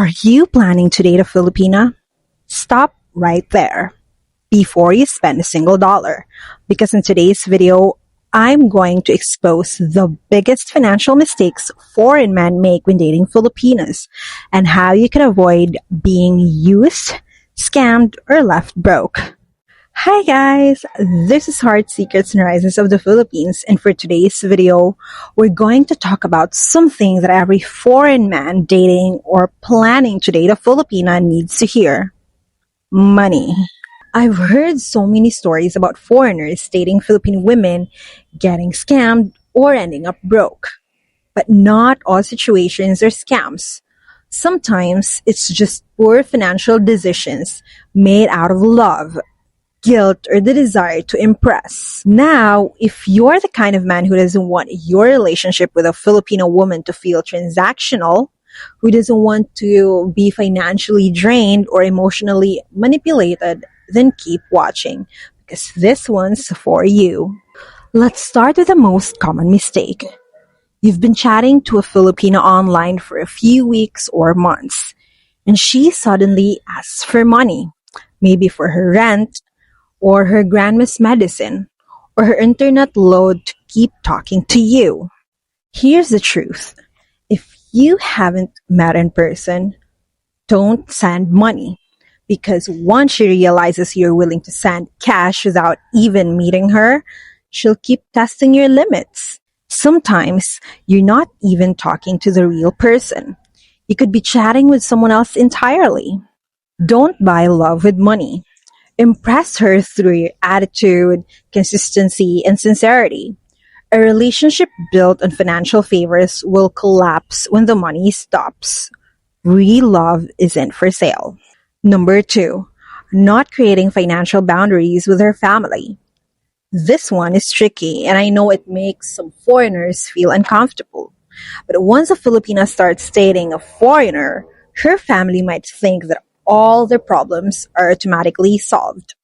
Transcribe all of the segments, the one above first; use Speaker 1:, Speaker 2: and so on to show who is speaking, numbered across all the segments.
Speaker 1: Are you planning to date a Filipina? Stop right there before you spend a single dollar. Because in today's video, I'm going to expose the biggest financial mistakes foreign men make when dating Filipinas and how you can avoid being used, scammed, or left broke. Hi guys, this is Heart Secrets and Rises of the Philippines, and for today's video, we're going to talk about something that every foreign man dating or planning to date a Filipina needs to hear. Money. I've heard so many stories about foreigners dating Philippine women getting scammed or ending up broke. But not all situations are scams. Sometimes it's just poor financial decisions made out of love, guilt, or the desire to impress. Now, if you're the kind of man who doesn't want your relationship with a Filipino woman to feel transactional, who doesn't want to be financially drained or emotionally manipulated, then keep watching, because this one's for you. Let's start with the most common mistake. You've been chatting to a Filipina online for a few weeks or months, and she suddenly asks for money, maybe for her rent, or her grandma's medicine, or her internet load to keep talking to you. Here's the truth. If you haven't met in person, don't send money. Because once she realizes you're willing to send cash without even meeting her, she'll keep testing your limits. Sometimes you're not even talking to the real person. You could be chatting with someone else entirely. Don't buy love with money. Impress her through your attitude, consistency, and sincerity. A relationship built on financial favors will collapse when the money stops. Real love isn't for sale. Number 2, not creating financial boundaries with her family. This one is tricky, and I know it makes some foreigners feel uncomfortable. But once a Filipina starts dating a foreigner, her family might think that all their problems are automatically solved.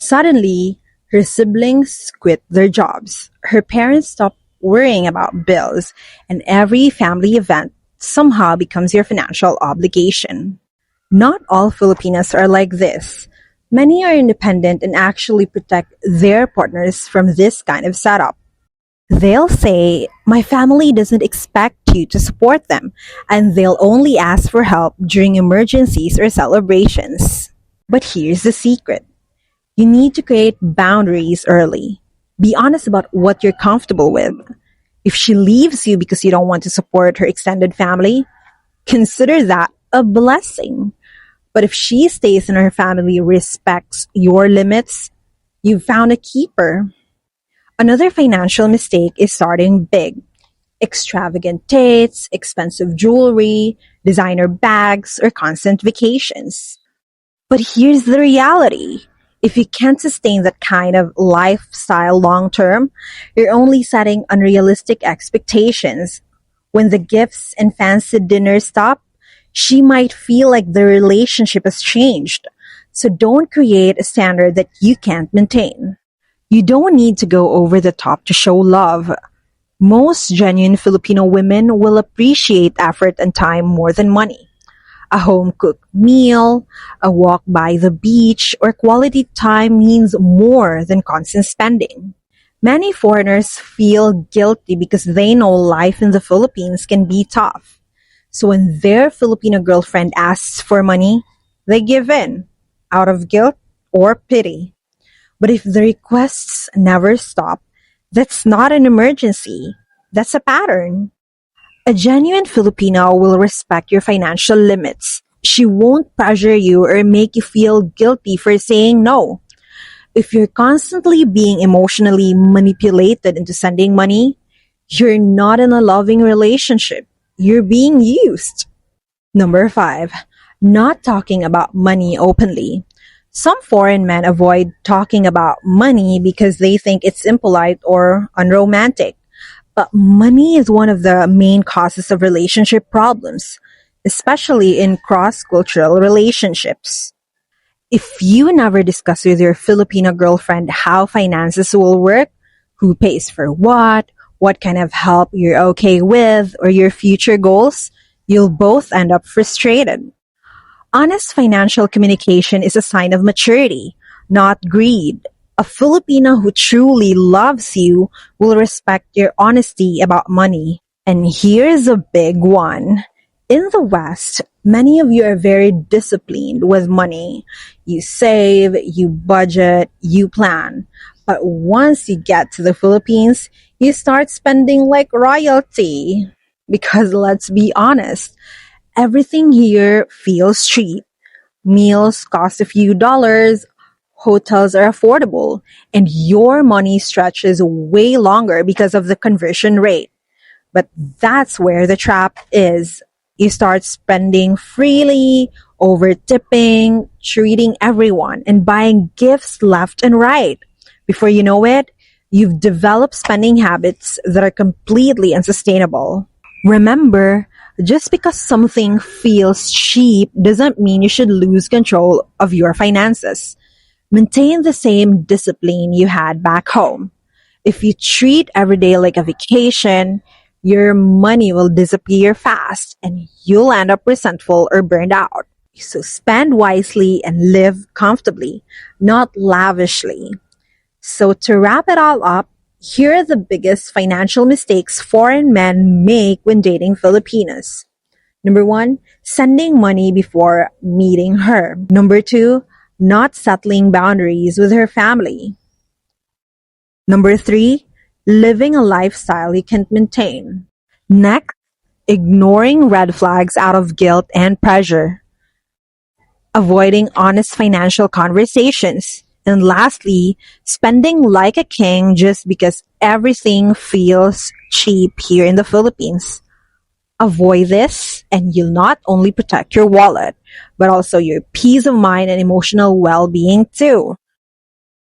Speaker 1: Suddenly, her siblings quit their jobs, her parents stop worrying about bills, and every family event somehow becomes your financial obligation. Not all Filipinas are like this. Many are independent and actually protect their partners from this kind of setup. They'll say, "My family doesn't expect you to support them," and they'll only ask for help during emergencies or celebrations. But here's the secret. You need to create boundaries early. Be honest about what you're comfortable with. If she leaves you because you don't want to support her extended family, consider that a blessing. But if she stays and her family respects your limits, you've found a keeper. Another financial mistake is starting big. Extravagant dates, expensive jewelry, designer bags, or constant vacations. But here's the reality. If you can't sustain that kind of lifestyle long term, you're only setting unrealistic expectations. When the gifts and fancy dinners stop, she might feel like the relationship has changed. So don't create a standard that you can't maintain. You don't need to go over the top to show love. Most genuine Filipino women will appreciate effort and time more than money. A home-cooked meal, a walk by the beach, or quality time means more than constant spending. Many foreigners feel guilty because they know life in the Philippines can be tough. So when their Filipino girlfriend asks for money, they give in, out of guilt or pity. But if the requests never stop, that's not an emergency. That's a pattern. A genuine Filipino will respect your financial limits. She won't pressure you or make you feel guilty for saying no. If you're constantly being emotionally manipulated into sending money, you're not in a loving relationship. You're being used. Number 5, not talking about money openly. Some foreign men avoid talking about money because they think it's impolite or unromantic. But money is one of the main causes of relationship problems, especially in cross-cultural relationships. If you never discuss with your Filipino girlfriend how finances will work, who pays for what kind of help you're okay with, or your future goals, You'll both end up frustrated. Honest financial communication is a sign of maturity, not greed. A Filipino who truly loves you will respect your honesty about money. And here's a big one. In the West, many of you are very disciplined with money. You save, you budget, you plan. But once you get to the Philippines, you start spending like royalty. Because let's be honest, everything here feels cheap. Meals cost a few dollars, hotels are affordable, and your money stretches way longer because of the conversion rate. But that's where the trap is. You start spending freely, over tipping, treating everyone, and buying gifts left and right. Before you know it, you've developed spending habits that are completely unsustainable. Remember, just because something feels cheap doesn't mean you should lose control of your finances. Maintain the same discipline you had back home. If you treat every day like a vacation, your money will disappear fast and you'll end up resentful or burned out. So spend wisely and live comfortably, not lavishly. So to wrap it all up, here are the biggest financial mistakes foreign men make when dating Filipinas. Number one, sending money before meeting her. Number two, not settling boundaries with her family. Number three, living a lifestyle you can't maintain. Next, ignoring red flags out of guilt and pressure. Avoiding honest financial conversations. And lastly, spending like a king just because everything feels cheap here in the Philippines. Avoid this, and you'll not only protect your wallet, but also your peace of mind and emotional well being too.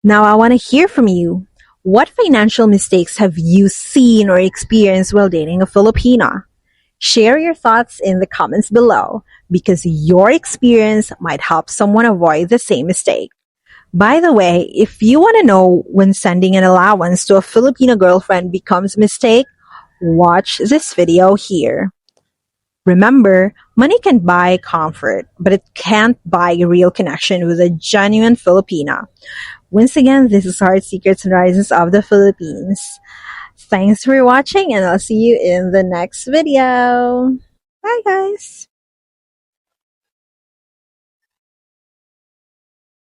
Speaker 1: Now, I want to hear from you. What financial mistakes have you seen or experienced while dating a Filipina? Share your thoughts in the comments below because your experience might help someone avoid the same mistake. By the way, if you want to know when sending an allowance to a Filipino girlfriend becomes a mistake, watch this video here. Remember, money can buy comfort, but it can't buy a real connection with a genuine Filipina. Once again, this is Heart Secrets and Rises of the Philippines. Thanks for watching, and I'll see you in the next video. Bye, guys.